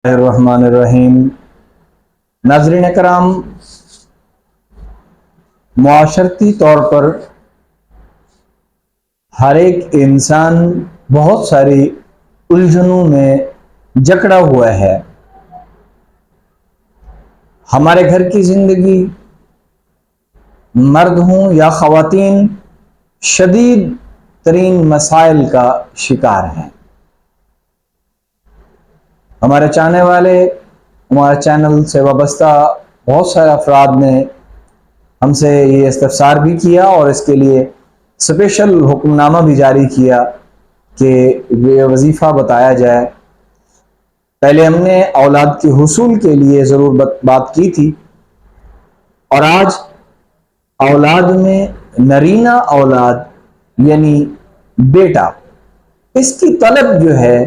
الرحمن الرحیم۔ ناظرین کرام، معاشرتی طور پر ہر ایک انسان بہت ساری الجھنوں میں جکڑا ہوا ہے۔ ہمارے گھر کی زندگی، مرد ہوں یا خواتین، شدید ترین مسائل کا شکار ہیں۔ ہمارے چاہنے والے، ہمارے چینل سے وابستہ بہت سارے افراد نے ہم سے یہ استفسار بھی کیا اور اس کے لیے اسپیشل حکم نامہ بھی جاری کیا کہ یہ وظیفہ بتایا جائے۔ پہلے ہم نے اولاد کے حصول کے لیے ضرور بات کی تھی، اور آج اولاد میں نرینہ اولاد یعنی بیٹا، اس کی طلب جو ہے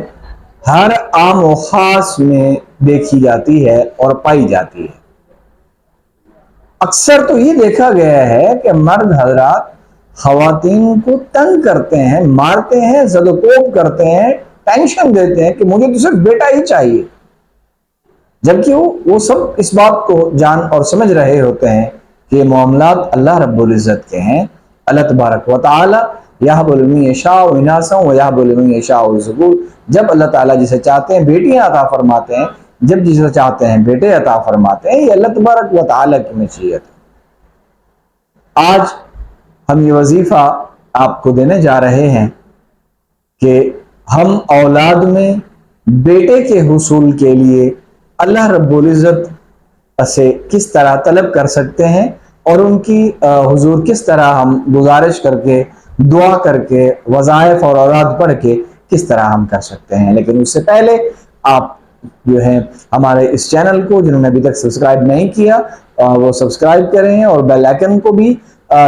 ہر عام و خاص میں دیکھی جاتی ہے اور پائی جاتی ہے۔ اکثر تو یہ دیکھا گیا ہے کہ مرد حضرات خواتین کو تنگ کرتے ہیں، مارتے ہیں، زد و کوب کرتے ہیں، ٹینشن دیتے ہیں کہ مجھے تو صرف بیٹا ہی چاہیے، جبکہ وہ سب اس بات کو جان اور سمجھ رہے ہوتے ہیں کہ یہ معاملات اللہ رب العزت کے ہیں۔ اللہ تبارک و تعالی یہب لمن یشاء اناثا ویہب لمن یشاء الذکور، جب اللہ تعالیٰ جسے چاہتے ہیں بیٹیاں عطا فرماتے ہیں، جب جسے چاہتے ہیں بیٹے عطا فرماتے ہیں۔ یہ اللہ تبارک و تعالیٰ کی مشیت ہے۔ آج ہم یہ وظیفہ آپ کو دینے جا رہے ہیں کہ ہم اولاد میں بیٹے کے حصول کے لیے اللہ رب العزت سے کس طرح طلب کر سکتے ہیں، اور ان کی حضور کس طرح ہم گزارش کر کے، دعا کر کے، وظائف اور اوراد پڑھ کے کس طرح ہم کر سکتے ہیں۔ لیکن اس سے پہلے آپ جو ہیں ہمارے اس چینل کو، جنہوں نے ابھی تک سبسکرائب نہیں کیا، وہ سبسکرائب کریں اور بیل آئیکن کو بھی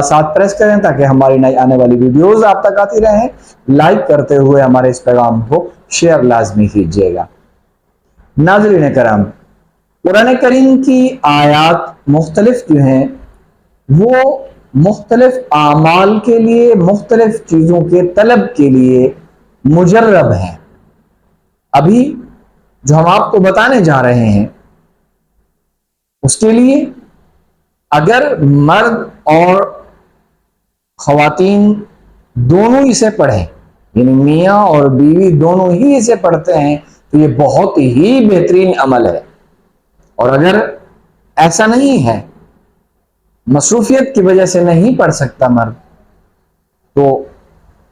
ساتھ پریس کریں تاکہ ہماری نئی آنے والی ویڈیوز آپ تک آتی رہیں۔ لائک کرتے ہوئے ہمارے اس پیغام کو شیئر لازمی کیجیے گا۔ ناظرین کرام، قرآن کریم کی آیات مختلف جو ہیں وہ مختلف اعمال کے لیے، مختلف چیزوں کے طلب کے لیے مجرب ہیں۔ ابھی جو ہم آپ کو بتانے جا رہے ہیں اس کے لیے اگر مرد اور خواتین دونوں اسے پڑھیں، یعنی میاں اور بیوی دونوں ہی اسے پڑھتے ہیں، تو یہ بہت ہی بہترین عمل ہے۔ اور اگر ایسا نہیں ہے، مصروفیت کی وجہ سے نہیں پڑھ سکتا مرد، تو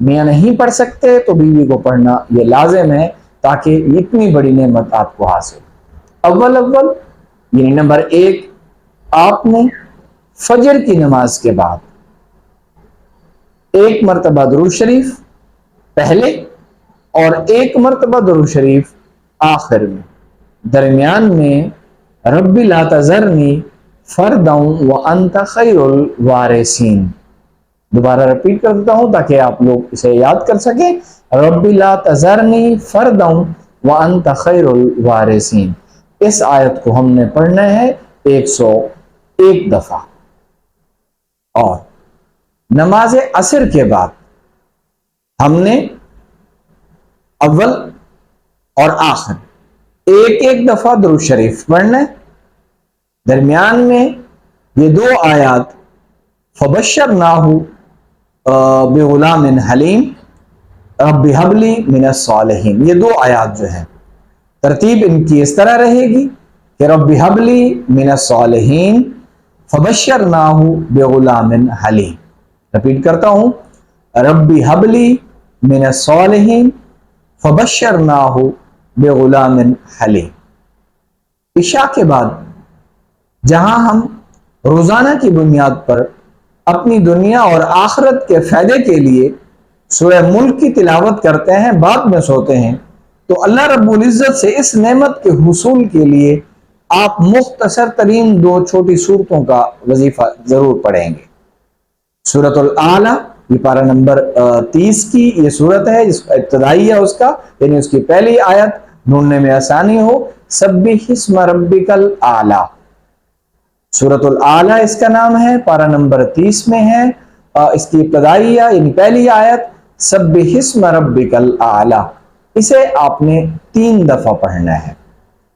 میاں نہیں پڑھ سکتے تو بیوی کو پڑھنا یہ لازم ہے، تاکہ اتنی بڑی نعمت آپ کو حاصل۔ اول یعنی نمبر 1، آپ نے فجر کی نماز کے بعد 1 مرتبہ درود شریف پہلے اور 1 مرتبہ درود شریف آخر میں، درمیان میں رب لا تذرنی فردا وانت خیر الوارثین۔ دوبارہ رپیٹ کرتا ہوں تاکہ آپ لوگ اسے یاد کر سکیں، رب لا تذرنی فردا وانت خیر الوارثین۔ اس آیت کو ہم نے پڑھنا ہے 101 دفعہ۔ اور نماز عصر کے بعد ہم نے اول اور آخر 1 دفعہ درود شریف پڑھنا ہے۔ درمیان میں یہ 2 آیات فبشرناہ بغلام حلیم رب ہب لی من الصالحین، یہ 2 آیات جو ہیں ترتیب ان کی اس طرح رہے گی کہ رب ہب لی من الصالحین فبشرناہ بغلام حلیم۔ رپیٹ کرتا ہوں، رب ہب لی من الصالحین فبشرناہ بغلام حلیم۔ عشاء کے بعد جہاں ہم روزانہ کی بنیاد پر اپنی دنیا اور آخرت کے فائدے کے لیے سورہ ملک کی تلاوت کرتے ہیں، بعد میں سوتے ہیں، تو اللہ رب العزت سے اس نعمت کے حصول کے لیے آپ مختصر ترین 2 چھوٹی سورتوں کا وظیفہ ضرور پڑھیں گے۔ سورۃ الاعلیٰ، یہ پارہ نمبر 30 کی یہ سورت ہے، جس کا ابتدائی ہے اس کا، یعنی اس کی پہلی آیت ڈھونڈنے میں آسانی ہو، سبح اسم ربک الاعلیٰ۔ سورۃ الاعلیٰ اس کا نام ہے، پارہ نمبر 30 میں ہے، اس کی ابتدائی یعنی پہلی آیت سبح اسم ربک الاعلیٰ۔ اسے آپ نے 3 دفعہ پڑھنا ہے۔